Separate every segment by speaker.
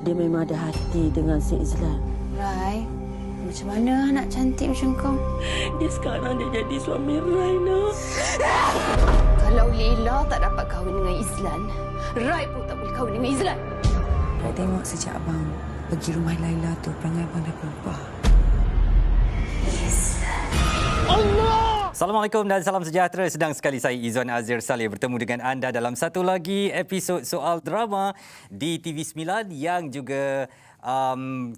Speaker 1: Dia memang ada hati dengan si Izlan.
Speaker 2: Rai, macam mana anak cantik macam kau?
Speaker 1: Dia sekarang dia jadi suami Rai, nak.
Speaker 2: Kalau Lila tak dapat kahwin dengan Izlan, Rai pun tak boleh kahwin dengan Izlan.
Speaker 3: Rai tengok sejak abang pergi rumah Laila tu, perangai abang dah berubah.
Speaker 4: Assalamualaikum dan salam sejahtera. Sedang sekali saya Izwan Azir Saleh bertemu dengan anda dalam satu lagi episod Soal Drama di TV9 yang juga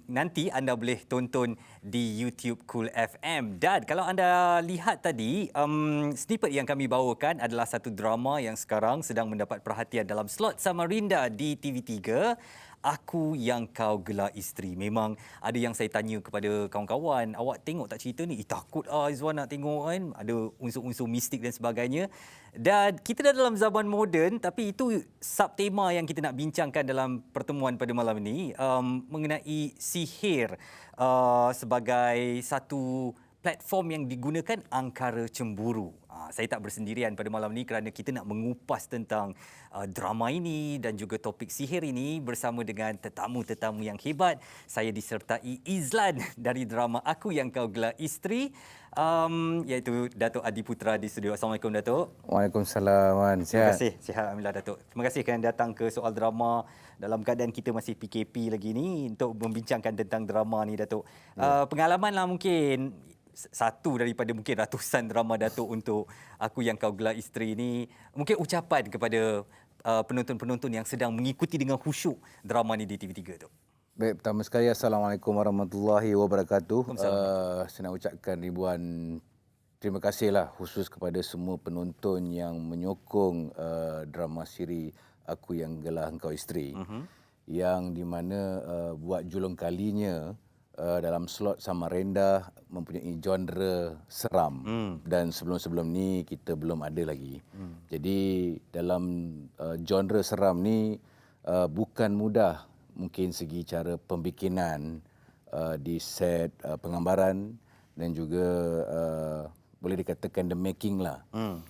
Speaker 4: nanti anda boleh tonton di YouTube Cool FM. Dan kalau anda lihat tadi, snippet yang kami bawakan adalah satu drama yang sekarang sedang mendapat perhatian dalam slot Samarinda di TV3. Aku Yang Kau Gelar Isteri. Memang ada yang saya tanya kepada kawan-kawan, awak tengok tak cerita ni? Takut Izwan nak tengok kan. Ada unsur-unsur mistik dan sebagainya. Dan kita dah dalam zaman moden, tapi itu subtema yang kita nak bincangkan dalam pertemuan pada malam ini, mengenai sihir sebagai satu platform yang digunakan angkara cemburu. Saya tak bersendirian pada malam ini kerana kita nak mengupas tentang drama ini dan juga topik sihir ini bersama dengan tetamu-tetamu yang hebat. Saya disertai Izlan dari drama Aku Yang Kau Gelar Isteri, iaitu Datuk Adi Putra di studio. Assalamualaikum, Datuk.
Speaker 5: Waalaikumsalam, Wan.
Speaker 4: Terima
Speaker 5: Sihat?
Speaker 4: kasih. Sihat, Alhamdulillah, Datuk. Terima kasih kerana datang ke Soal Drama dalam keadaan kita masih PKP lagi ni untuk membincangkan tentang drama ni, Datuk. Pengalaman lah mungkin satu daripada mungkin ratusan drama Datuk untuk Aku Yang Kau Gelar Isteri ni. Mungkin ucapan kepada penonton-penonton yang sedang mengikuti dengan khusyuk drama ni di TV3 tu.
Speaker 5: Baik, pertama sekali Assalamualaikum warahmatullahi wabarakatuh. Saya nak ucapkan ribuan terima kasihlah khusus kepada semua penonton yang menyokong drama siri Aku Yang Gelar Engkau Isteri. Yang di mana buat julung kalinya dalam slot Samarinda mempunyai genre seram, dan sebelum-sebelum ni kita belum ada lagi. Jadi dalam genre seram ni bukan mudah, mungkin segi cara pembikinan di set penggambaran dan juga boleh dikatakan the making lah.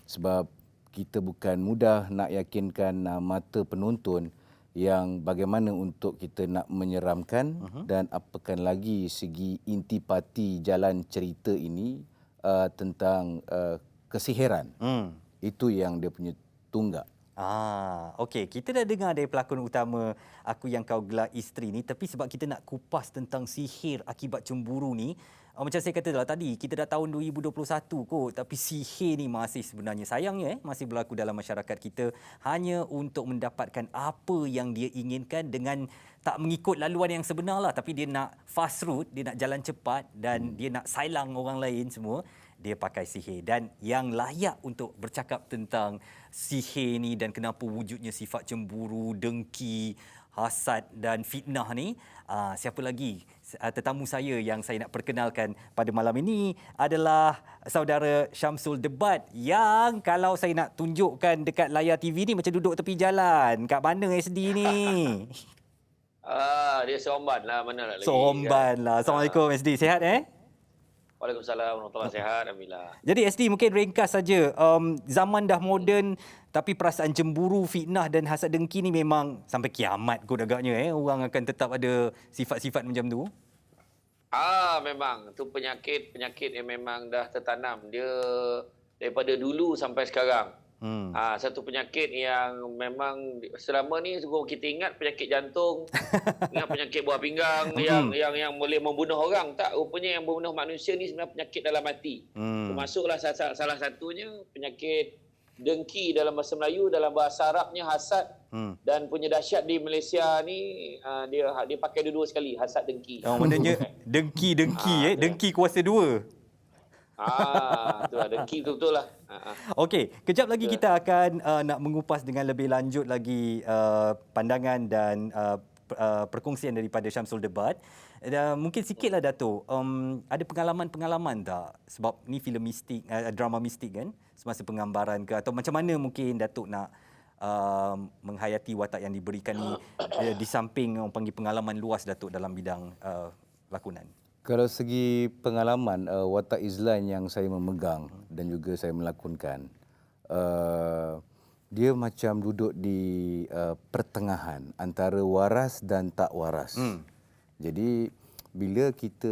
Speaker 5: Sebab kita bukan mudah nak yakinkan mata penonton yang bagaimana untuk kita nak menyeramkan dan apakan lagi segi intipati jalan cerita ini tentang kesihiran. Itu yang dia punya tunggak.
Speaker 4: Okey. Kita dah dengar dari pelakon utama Aku Yang Kau Gelar Isteri ni, tapi sebab kita nak kupas tentang sihir akibat cemburu ni, macam saya kata lah tadi, kita dah tahun 2021 kot, tapi sihir ni masih sebenarnya sayangnya masih berlaku dalam masyarakat kita hanya untuk mendapatkan apa yang dia inginkan dengan tak mengikut laluan yang sebenar lah, tapi dia nak fast route, dia nak jalan cepat dan dia nak sailang orang lain semua. Dia pakai sihir. Dan yang layak untuk bercakap tentang sihir ni dan kenapa wujudnya sifat cemburu, dengki, hasad dan fitnah ni, siapa lagi? Tetamu saya yang saya nak perkenalkan pada malam ini adalah saudara Syamsul Debat, yang kalau saya nak tunjukkan dekat layar TV ni macam duduk tepi jalan. Kat mana SD ni?
Speaker 6: Dia Somban lah, mana nak lagi.
Speaker 4: Somban lah. Assalamualaikum SD. Sihat
Speaker 6: Waalaikumsalam warahmatullahi sihat, alhamdulillah.
Speaker 4: Jadi SD mungkin ringkas saja. Zaman dah moden tapi perasaan cemburu, fitnah dan hasad dengki ni memang sampai kiamat kot agaknya orang akan tetap ada sifat-sifat macam tu.
Speaker 6: Memang tu penyakit yang memang dah tertanam dia daripada dulu sampai sekarang. Satu penyakit yang memang selama ni kita ingat penyakit jantung, ingat penyakit buah pinggang yang boleh membunuh orang. Tak, rupanya yang membunuh manusia ni sebenarnya penyakit dalam hati. Termasuklah salah satunya penyakit dengki dalam bahasa Melayu, dalam bahasa Arabnya hasad. Dan punya dahsyat di Malaysia ni dia pakai dua-dua sekali, hasad dengki.
Speaker 4: Maknanya dengki dengki kuasa dua.
Speaker 6: Itulah dengki betul-betul lah.
Speaker 4: Okey, kejap lagi kita akan nak mengupas dengan lebih lanjut lagi pandangan dan perkongsian daripada Syamsul Debat. Mungkin sikitlah Datuk, ada pengalaman-pengalaman tak? Sebab ni filem mistik, drama mistik kan, semasa penggambaran ke, atau macam mana mungkin Datuk nak menghayati watak yang diberikan ni di samping orang panggil pengalaman luas Datuk dalam bidang lakonan?
Speaker 5: Kalau segi pengalaman, watak Izlan yang saya memegang dan juga saya melakonkan, dia macam duduk di pertengahan antara waras dan tak waras. Jadi bila kita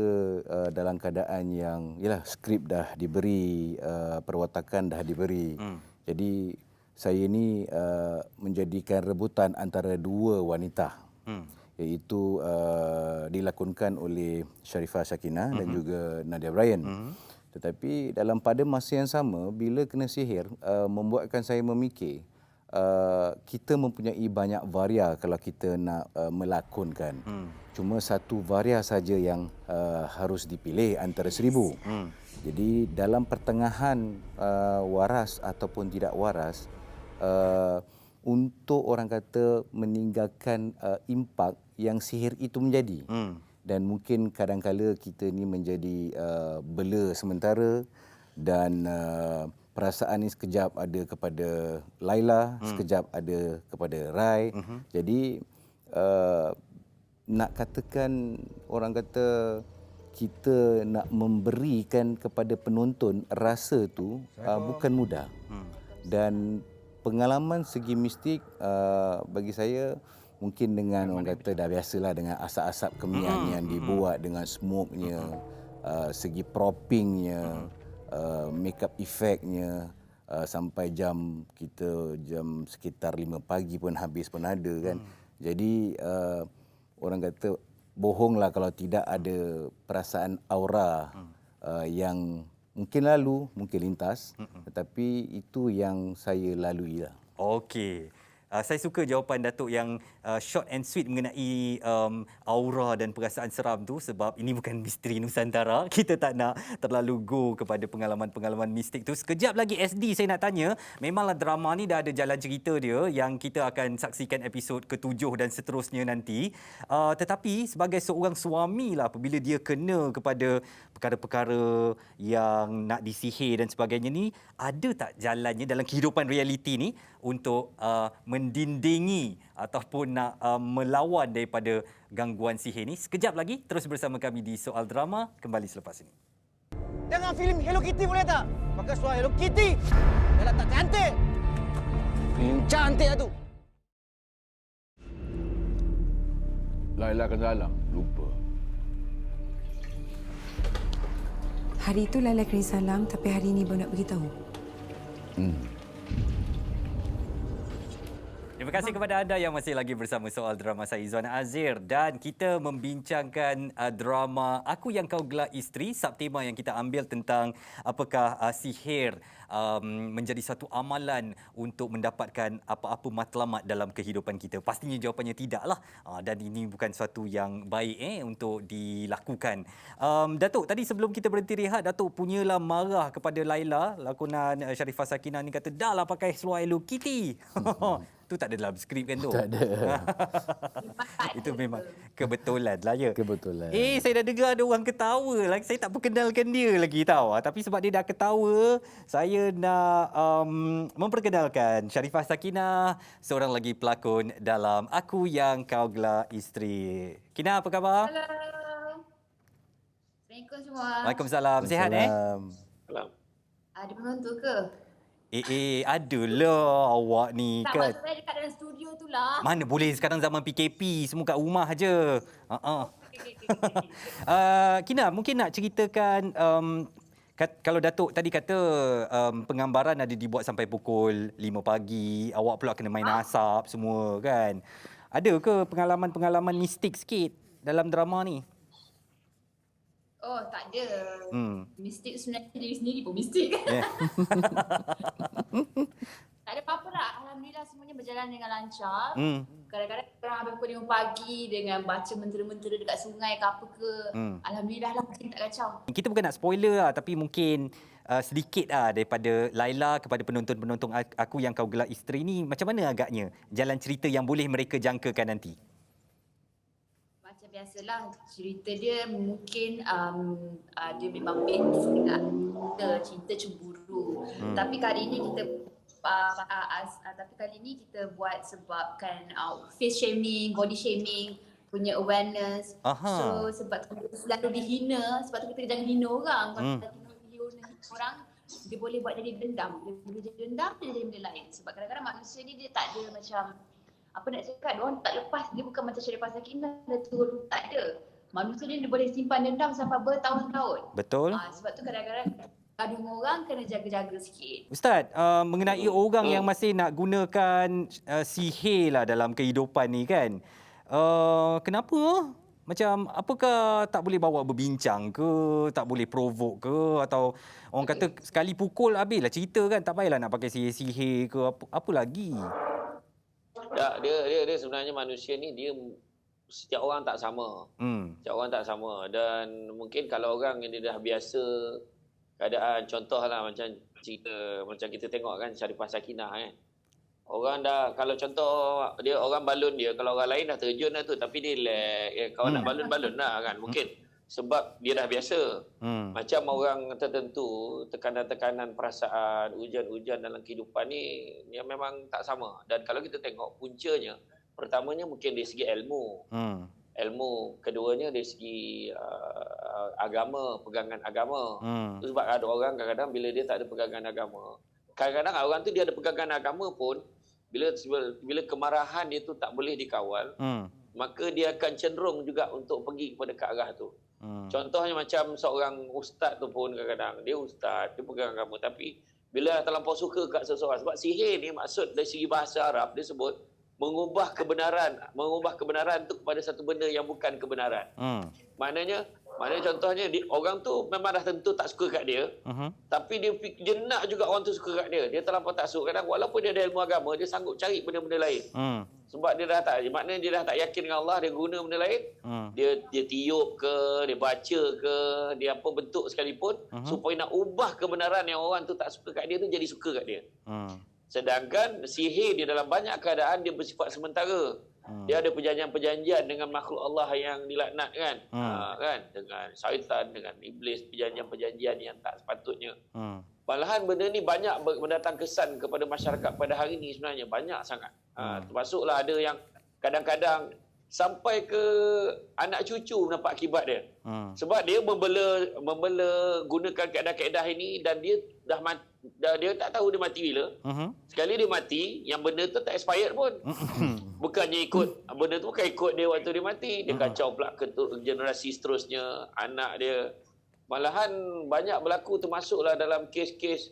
Speaker 5: dalam keadaan yang yalah skrip dah diberi, perwatakan dah diberi. Jadi saya ni menjadikan rebutan antara dua wanita. Iaitu dilakonkan oleh Sharifah Sakinah dan juga Nadia Bryan. Tetapi pada masa yang sama, bila kena sihir, membuatkan saya memikir, kita mempunyai banyak varia kalau kita nak melakonkan. Cuma satu varia saja yang harus dipilih antara 1000. Jadi dalam pertengahan waras ataupun tidak waras, untuk orang kata meninggalkan impak yang sihir itu menjadi. Dan mungkin kadang-kala kita ni menjadi bela sementara dan perasaan ni sekejap ada kepada Laila, sekejap ada kepada Rai. Jadi nak katakan orang kata kita nak memberikan kepada penonton rasa tu bukan mudah. Dan pengalaman segi mistik bagi saya mungkin dengan orang kata dah biasalah dengan asap-asap kemian yang dibuat dengan smoke-nya, segi propping-nya, make-up effect-nya, sampai jam sekitar 5 pagi pun habis pun ada kan. Jadi orang kata bohonglah kalau tidak ada perasaan aura yang mungkin lalu, mungkin lintas, tetapi itu yang saya lalui lah.
Speaker 4: Okey. Saya suka jawapan Datuk yang short and sweet mengenai aura dan perasaan seram tu, sebab ini bukan misteri Nusantara. Kita tak nak terlalu go kepada pengalaman-pengalaman mistik tu. Sekejap lagi SD saya nak tanya, memanglah drama ni dah ada jalan cerita dia yang kita akan saksikan episod ke-7 dan seterusnya nanti. Tetapi sebagai seorang suami lah, apabila dia kena kepada perkara-perkara yang nak disihir dan sebagainya ni, ada tak jalannya dalam kehidupan realiti ni untuk mendindingi ataupun nak melawan daripada gangguan sihir ni? Sekejap lagi, terus bersama kami di Soal Drama, kembali selepas ini.
Speaker 7: Tengok filem Hello Kitty boleh tak? Pakai suara Hello Kitty. Dah tak cantik. Cantik lah tu.
Speaker 5: Laila ke dalam, lupa.
Speaker 3: Hari itu Laila kirim salam, tapi hari ini baru nak beritahu.
Speaker 4: Terima kasih kepada anda yang masih lagi bersama Soal Drama. Saya Izwan Azir dan kita membincangkan drama Aku Yang Kau Gelar Isteri, subtema yang kita ambil tentang apakah sihir menjadi satu amalan untuk mendapatkan apa-apa matlamat dalam kehidupan kita. Pastinya jawapannya tidaklah, dan ini bukan suatu yang baik untuk dilakukan. Datuk, tadi sebelum kita berhenti rehat, Datuk punyalah marah kepada Laila, lakonan Sharifah Sakinah ni, kata dah lah pakai seluar Hello Kitty. Tu tak ada dalam skrip kan tu?
Speaker 5: Tak ada.
Speaker 4: Itu memang kebetulan lah ya.
Speaker 5: Kebetulan.
Speaker 4: Saya dah dengar ada orang ketawa lagi. Saya tak perkenalkan dia lagi tahu. Tapi sebab dia dah ketawa, saya nak memperkenalkan Sharifah Sakinah, seorang lagi pelakon dalam Aku Yang Kau Gelar Isteri. Kina, apa khabar?
Speaker 2: Hello. Assalamualaikum semua.
Speaker 4: Waalaikumsalam. Sihat
Speaker 6: Salam.
Speaker 2: Ada penonton ke?
Speaker 4: Adalah awak ni
Speaker 2: Tak,
Speaker 4: kan.
Speaker 2: maksud saya dekat dalam studio tu lah.
Speaker 4: Mana boleh, sekarang zaman PKP, semua kat rumah je. Kina, mungkin nak ceritakan, kalau Datuk tadi kata penggambaran ada dibuat sampai pukul 5 pagi, awak pula kena main asap semua kan. Ada ke pengalaman-pengalaman mistik sikit dalam drama ni?
Speaker 2: Oh, tak ada. Mistik sebenarnya diri sendiri pun mistik.
Speaker 4: Yeah.
Speaker 2: Tak ada apa-apa lah. Alhamdulillah semuanya berjalan dengan lancar. Kadang-kadang orang sampai pukul 5 pagi dengan baca mentera-mentera dekat sungai ke apa ke. Alhamdulillah lah, mungkin tak kacau.
Speaker 4: Kita bukan nak spoiler lah, tapi mungkin sedikit lah daripada Laila kepada penonton-penonton Aku Yang Kau Gelar Isteri ni, macam mana agaknya jalan cerita yang boleh mereka jangkakan nanti?
Speaker 2: Biasalah, cerita dia mungkin dia memang based dengan cinta cemburu. Tapi kali ini kita buat sebabkan face shaming, body shaming, punya awareness. So sebab selalu dihina, sebab tu kita jangan hina orang. Kalau kita hina orang, dia boleh buat jadi dendam. Dia boleh jadi dendam, dia jadi benda lain. Sebab kadang-kadang manusia ni dia tak ada macam, apa nak cakap, dia orang tak lepas, dia bukan macam Sharifah Sakinah, dia turun, tak ada. Manusia ni dia boleh simpan dendam sampai bertahun-tahun.
Speaker 4: Betul.
Speaker 2: Sebab tu kadang-kadang ada orang kena jaga-jaga sikit.
Speaker 4: Ustaz, mengenai orang yang masih nak gunakan sihir lah dalam kehidupan ni kan. Kenapa? Macam apakah tak boleh bawa berbincang ke, tak boleh provoke ke, atau orang kata sekali pukul habislah cerita kan, tak payahlah nak pakai sihir-sihir ke apa lagi.
Speaker 6: Tak, dia sebenarnya manusia ni dia setiap orang tak sama. Setiap orang tak sama dan mungkin kalau orang yang dia dah biasa keadaan, contohlah macam cerita macam kita tengok kan Sharifah Sakinah kan. Orang dah, kalau contoh dia orang balun dia, kalau orang lain dah terjun dah tu tapi dia lag, kalau nak balun lah kan mungkin sebab dia dah biasa. Macam orang tertentu tekanan-tekanan perasaan, ujian-ujian dalam kehidupan ni yang memang tak sama. Dan kalau kita tengok puncanya, pertamanya mungkin dari segi ilmu. Ilmu, keduanya dari segi agama, pegangan agama. Sebab ada orang kadang-kadang bila dia tak ada pegangan agama, kadang-kadang orang tu dia ada pegangan agama pun bila kemarahan dia tu tak boleh dikawal, maka dia akan cenderung juga untuk pergi kepada ke arah tu. Contohnya macam seorang ustaz tu pun kadang-kadang dia ustaz, dia pegang agama tapi bila terlampau suka kat seseorang, sebab sihir ni maksud dari segi bahasa Arab dia sebut mengubah kebenaran tu kepada satu benda yang bukan kebenaran. Maknanya contohnya orang tu memang dah tentu tak suka kat dia, tapi dia nak juga orang tu suka kat dia. Dia terlampau tak suka. Kadang walaupun dia ada ilmu agama, dia sanggup cari benda-benda lain. Sebab dia dah tak, maknanya dia dah tak yakin dengan Allah, dia guna benda lain. Dia tiup ke, dia baca ke, dia apa bentuk sekalipun supaya nak ubah kebenaran yang orang tu tak suka kat dia tu jadi suka kat dia. Sedangkan sihir dia dalam banyak keadaan dia bersifat sementara. Dia ada perjanjian-perjanjian dengan makhluk Allah yang dilaknat kan. Kan, dengan syaitan, dengan iblis, perjanjian-perjanjian yang tak sepatutnya. Malahan benda ni banyak mendatang kesan kepada masyarakat pada hari ni sebenarnya, banyak sangat. Termasuklah ada yang kadang-kadang sampai ke anak cucu mendapat akibat dia. Sebab dia membela gunakan kaedah-kaedah ini dan dia dia tak tahu dia mati bila. Sekali dia mati, yang benda tu tak expired pun. Bukannya ikut, benda tu bukan ikut dia waktu dia mati. Dia kacau pula ke generasi seterusnya, anak dia. Malahan banyak berlaku, termasuklah dalam kes-kes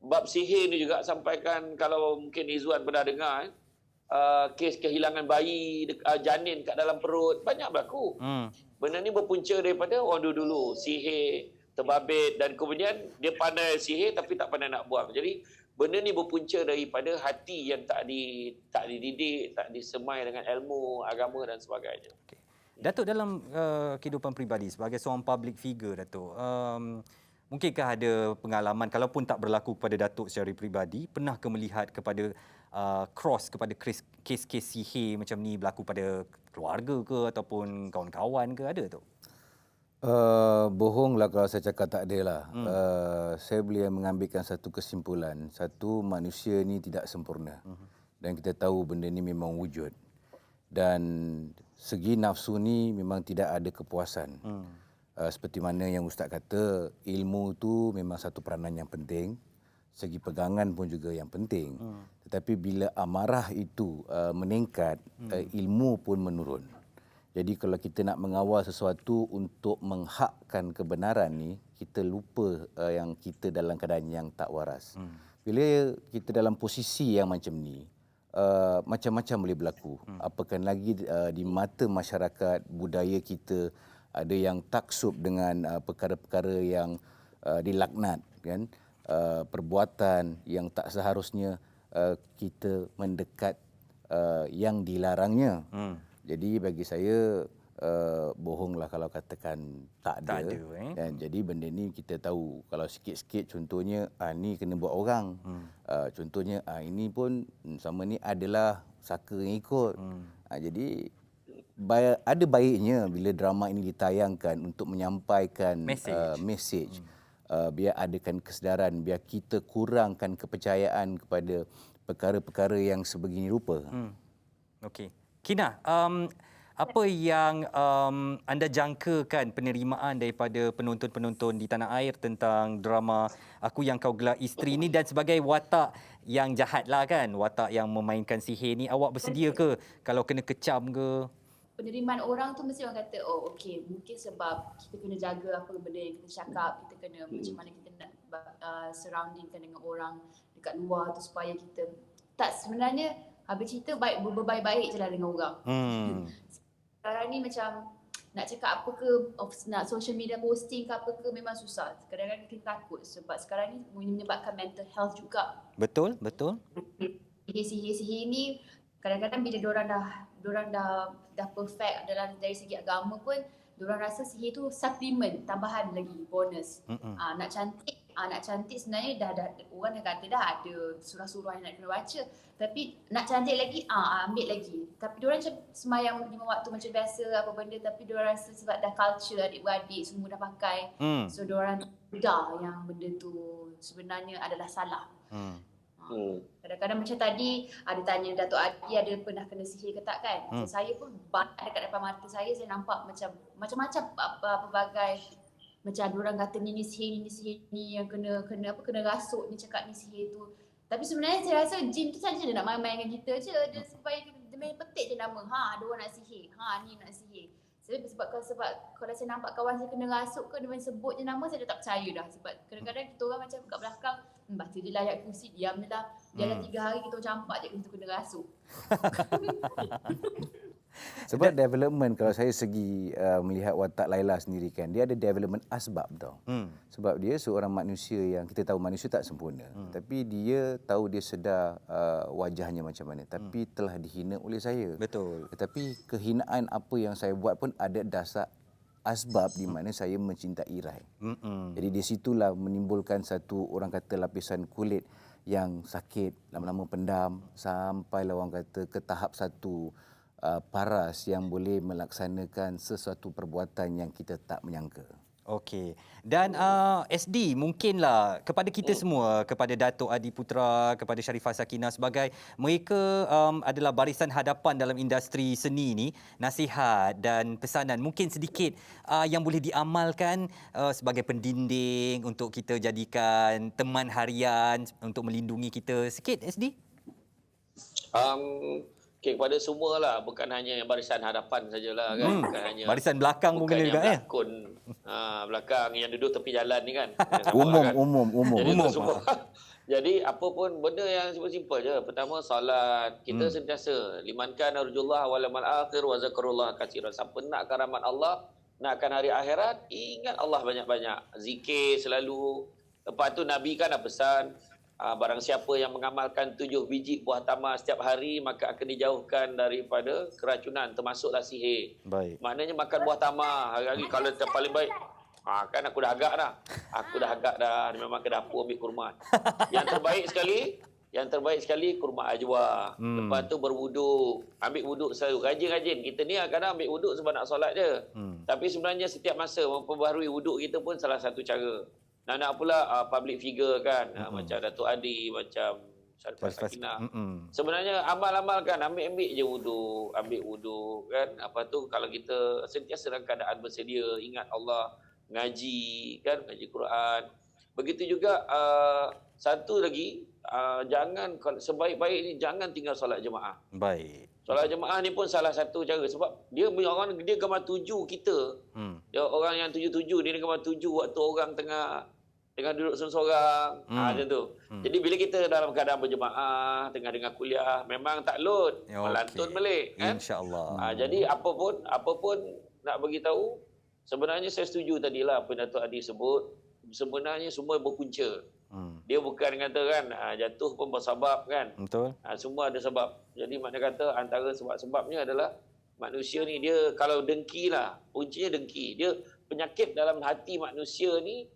Speaker 6: bab sihir ni juga, sampaikan kalau mungkin Izwan pernah dengar kes kehilangan bayi, janin kat dalam perut, banyak berlaku. Benda ni berpunca daripada orang dulu sihir, terbabit, dan kemudian dia pandai sihir tapi tak pandai nak buang. Jadi benda ni berpunca daripada hati yang tak dididik, tak disemai dengan ilmu, agama dan sebagainya.
Speaker 4: Okay. Datuk, dalam kehidupan peribadi sebagai seorang public figure, Datuk, mungkinkah ada pengalaman, kalaupun tak berlaku kepada Datuk secara peribadi, pernah ke melihat kepada cross kepada kes-kes sihir macam ni berlaku pada keluarga ke ataupun kawan-kawan ke, ada tu?
Speaker 5: Bohonglah kalau saya cakap tak ada lah. Saya boleh mengambilkan satu kesimpulan. Satu, manusia ni tidak sempurna. Dan kita tahu benda ni memang wujud. Dan segi nafsu ni memang tidak ada kepuasan. Seperti mana yang Ustaz kata, ilmu tu memang satu peranan yang penting. Segi pegangan pun juga yang penting. Tetapi bila amarah itu meningkat, ilmu pun menurun. Jadi kalau kita nak mengawal sesuatu untuk menghakkan kebenaran ni, kita lupa yang kita dalam keadaan yang tak waras. Bila kita dalam posisi yang macam ni, macam-macam boleh berlaku. Apakah lagi di mata masyarakat, budaya kita, ada yang taksub dengan perkara-perkara yang dilaknat, kan? Perbuatan yang tak seharusnya kita mendekat yang dilarangnya. Jadi bagi saya bohonglah kalau katakan tak ada. Dan jadi benda ni kita tahu, kalau sikit-sikit contohnya ni kena buat orang. Contohnya ini pun sama ni adalah saka yang ikut. Jadi ada baiknya bila drama ini ditayangkan untuk menyampaikan message. Biar adakan kesedaran, biar kita kurangkan kepercayaan kepada perkara-perkara yang sebegini rupa.
Speaker 4: Okey. Kina, apa yang anda jangkakan penerimaan daripada penonton-penonton di tanah air tentang drama Aku Yang Kau Gelar Isteri ni, dan sebagai watak yang jahat lah kan, watak yang memainkan sihir ni, awak bersedia ke kalau kena kecam ke?
Speaker 2: Penerimaan orang tu mesti orang kata, oh okey, mungkin sebab kita kena jaga apa benda yang kita cakap, kita kena macam mana kita nak surroundingkan dengan orang dekat luar tu supaya kita tak, sebenarnya habis cerita berbaik-baik je lah dengan orang. Sekarang ni macam nak cakap apa ke, nak social media posting ke apa ke, memang susah. Kadang-kadang kita takut sebab sekarang ni menyebabkan mental health juga.
Speaker 4: Betul.
Speaker 2: Sihir-sihir ni kadang-kadang bila diorang dah perfect dari segi agama pun, diorang rasa sihir tu supplement, tambahan lagi, bonus. Nak cantik sebenarnya dah orang dah kata dah ada surah-surah yang nak kena baca, tapi nak cantik lagi ambil lagi. Tapi diorang macam semayang 5 waktu macam biasa apa benda, tapi diorang rasa sebab dah culture adik-beradik semua dah pakai, so diorang dah yang benda tu sebenarnya adalah salah. Kadang-kadang macam tadi ada tanya Datuk Adi ada pernah kena sihir ke tak kan. Saya pun banyak dekat depan mata saya nampak macam-macam pelbagai, macam ada orang kata ni sihir ni yang kena rasuk, ni cakap ni sihir tu. Tapi sebenarnya saya rasa jin tu saja dia nak main-main dengan kita je, dia supaya dia main petik je nama. Ada orang nak sihir, ni nak sihir. Sebab kalau saya nampak kawan saya kena rasuk ke, dia main sebut je nama, saya dah tak percaya dah. Sebab kadang-kadang kita orang macam kat belakang, baca je lah ayat kursi, diam je lah. Dia dah 3 hari kita campak je kita kena rasuk.
Speaker 5: Sebab development, kalau saya segi melihat watak Laila sendiri kan, dia ada development asbab tau. Sebab dia seorang manusia yang kita tahu manusia tak sempurna. Tapi dia tahu, dia sedar wajahnya macam mana. Tapi telah dihina oleh saya.
Speaker 4: Betul.
Speaker 5: Tetapi kehinaan apa yang saya buat pun ada dasar asbab di mana saya mencintai Rai. Jadi di situlah menimbulkan satu, orang kata, lapisan kulit yang sakit, lama-lama pendam, sampailah orang kata ke tahap satu paras yang boleh melaksanakan sesuatu perbuatan yang kita tak menyangka.
Speaker 4: Okey. Dan SD, mungkinlah kepada kita semua, kepada Datuk Adi Putra, kepada Sharifah Sakinah sebagai mereka adalah barisan hadapan dalam industri seni ni, nasihat dan pesanan mungkin sedikit yang boleh diamalkan sebagai pendinding untuk kita jadikan teman harian untuk melindungi kita. Sikit SD?
Speaker 6: Okay, kepada semua lah, bukan hanya barisan hadapan sajalah kan. Bukan hanya
Speaker 4: barisan belakang pun kena juga ya.
Speaker 6: Belakang yang duduk tepi jalan ni kan.
Speaker 5: Umum.
Speaker 6: Jadi apa pun benda yang simple je. Pertama solat, kita sentiasa limankan arjullah wal yaumil akhir wa zakarullah katsiran. Siapa nakkan rahmat Allah, nakkan hari akhirat, ingat Allah banyak-banyak. Zikir selalu. Lepas tu Nabi kan dah pesan, barang siapa yang mengamalkan 7 biji buah tamar setiap hari, maka akan dijauhkan daripada keracunan, termasuklah sihir. Baik. Maknanya makan buah tamar hari-hari kalau paling baik. Kan aku dah agak dah. Memang ke dapur ambil kurma. Yang terbaik sekali kurma ajwa. Lepas tu berwuduk. Ambil wuduk selalu. Rajin-rajin. Kita ni kadang ambil wuduk sebab nak solat je. Tapi sebenarnya setiap masa memperbaharui wuduk kita pun salah satu cara. Nak pula public figure kan, macam Datuk Adi, macam Sharifah Sakinah. Sebenarnya amal-amalkan, ambil je wuduk, kan. Apa tu kalau kita sentiasa dalam keadaan bersedia, ingat Allah, ngaji kan, ngaji Quran. Begitu juga satu lagi, jangan, sebaik-baik ni jangan tinggal solat jemaah. Baik. Solat jemaah ni pun salah satu cara, sebab dia gambar tuju kita. Dia orang yang tuju-tuju ni, dia gambar tuju waktu orang tengah duduk seorang-seorang. Macam tu. Jadi bila kita dalam keadaan berjemaah, tengah dengar kuliah, memang tak load, melantun balik kan. InsyaAllah. Jadi apa pun nak bagi tahu, sebenarnya saya setuju tadilah apa Datuk Adi sebut, sebenarnya semua berpunca. Dia bukan kata kan jatuh pun bersebab kan. Betul. Semua ada sebab. Jadi makna kata antara sebab-sebabnya adalah manusia ni, dia kalau dengki lah, puncanya dengki. Dia penyakit dalam hati manusia ni,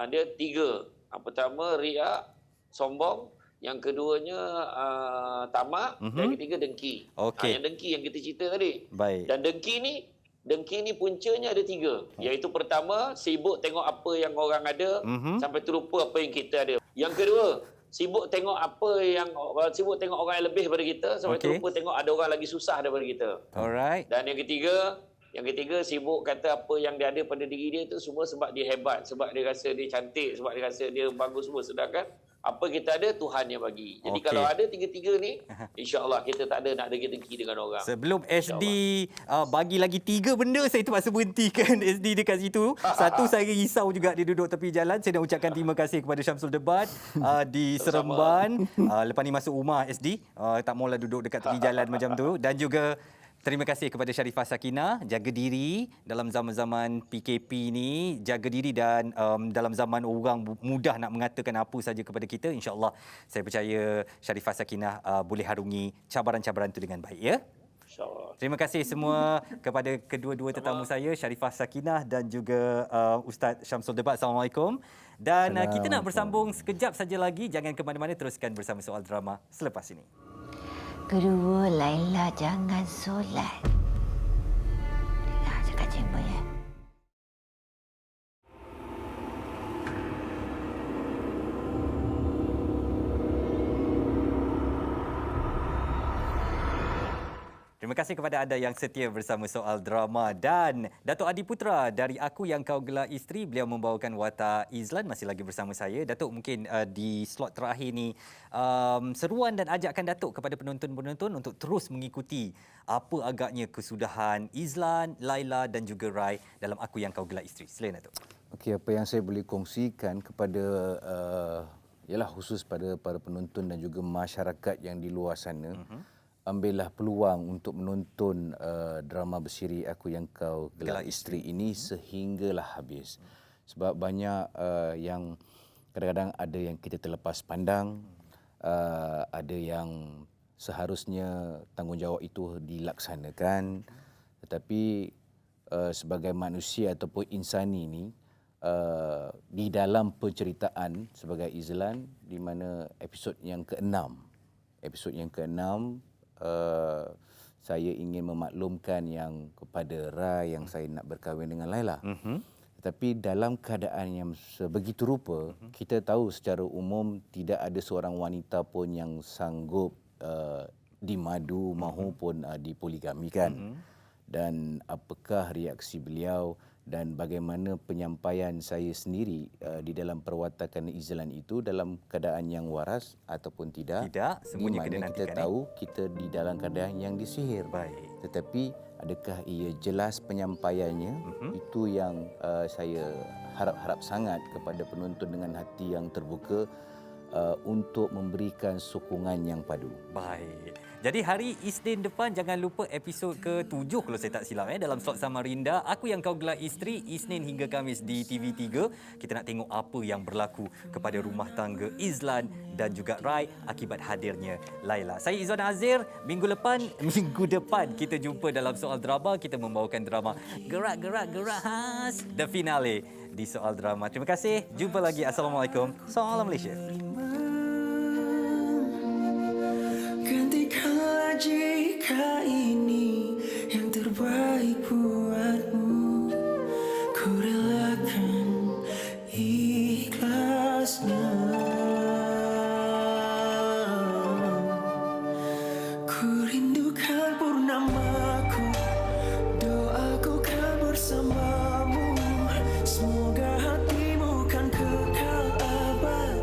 Speaker 6: dia 3. Pertama riak, sombong. Yang keduanya tamak. Yang ketiga dengki. Yang dengki yang kita cerita tadi. Baik. Dan dengki ni puncanya ada 3. Iaitu pertama, sibuk tengok apa yang orang ada sampai terlupa apa yang kita ada. Yang kedua, sibuk tengok sibuk tengok orang yang lebih daripada kita sampai terlupa tengok ada orang lagi susah daripada kita.
Speaker 4: Alright.
Speaker 6: Dan yang ketiga sibuk kata apa yang dia ada pada diri dia tu semua sebab dia hebat, sebab dia rasa dia cantik, sebab dia rasa dia bagus semua, sedangkan apa kita ada Tuhan yang bagi. Jadi kalau ada tiga-tiga ni, insya-Allah kita tak ada nak dengki dengan orang.
Speaker 4: Sebelum SD bagi lagi 3 benda, saya terpaksa berhentikan SD dekat situ. Satu, saya risau juga dia duduk tepi jalan. Saya nak ucapkan terima kasih kepada Syamsul Debat di Seremban. Lepas ni masuk rumah SD, tak maulah duduk dekat tepi jalan macam tu. Dan juga terima kasih kepada Sharifah Sakinah, jaga diri dalam zaman-zaman PKP ni, jaga diri dan dalam zaman orang mudah nak mengatakan apa saja kepada kita, insya-Allah saya percaya Sharifah Sakinah boleh harungi cabaran-cabaran itu dengan baik, ya.
Speaker 6: InsyaAllah.
Speaker 4: Terima kasih semua kepada kedua-dua tetamu saya, Sharifah Sakinah dan juga Ustaz Syamsul Debat. Assalamualaikum. Dan kita nak bersambung sekejap saja lagi, jangan ke mana-mana, teruskan bersama Soal Drama selepas ini.
Speaker 8: Kedua, Laila jangan solat. Dengar cakap Cimba ya.
Speaker 4: Terima kasih kepada anda yang setia bersama Soal Drama, dan Datuk Adi Putra dari Aku Yang Kau Gelar Isteri, beliau membawakan watak Izlan, masih lagi bersama saya. Datuk, mungkin di slot terakhir ni seruan dan ajakan Datuk kepada penonton-penonton untuk terus mengikuti apa agaknya kesudahan Izlan, Laila dan juga Rai dalam Aku Yang Kau Gelar Isteri. Silakan Datuk.
Speaker 5: Okey, apa yang saya boleh kongsikan kepada ialah khusus pada para penonton dan juga masyarakat yang di luar sana. Ambillah peluang untuk menonton drama bersiri Aku Yang Kau Gelar Isteri ini sehinggalah habis. Sebab banyak yang kadang-kadang ada yang kita terlepas pandang, ada yang seharusnya tanggungjawab itu dilaksanakan, tetapi sebagai manusia ataupun insani ini, di dalam penceritaan sebagai Izlan, di mana episod yang ke-6 saya ingin memaklumkan yang kepada Rai yang saya nak berkahwin dengan Laila. Tetapi dalam keadaan yang sebegitu rupa, kita tahu secara umum tidak ada seorang wanita pun yang sanggup dimadu maupun dipoligamikan. Dan apakah reaksi beliau dan bagaimana penyampaian saya sendiri di dalam perwatakan Izlan itu dalam keadaan yang waras ataupun tidak.
Speaker 4: Tidak, semuanya kena
Speaker 5: nantikan. Kita tahu kita di dalam keadaan yang disihir.
Speaker 4: Baik.
Speaker 5: Tetapi adakah ia jelas penyampaiannya? Itu yang saya harap sangat kepada penonton dengan hati yang terbuka untuk memberikan sokongan yang padu.
Speaker 4: Baik. Jadi hari Isnin depan jangan lupa episod ke-7 kalau saya tak silap dalam slot Samarinda, Aku Yang Kau Gelar Isteri, Isnin hingga Khamis di TV3. Kita nak tengok apa yang berlaku kepada rumah tangga Izlan dan juga Rai akibat hadirnya Laila. Saya Izwan Azir, minggu depan kita jumpa dalam Soal Drama. Kita membawakan drama gerak khas The Finale di Soal Drama. Terima kasih. Jumpa lagi. Assalamualaikum. Salam Malaysia.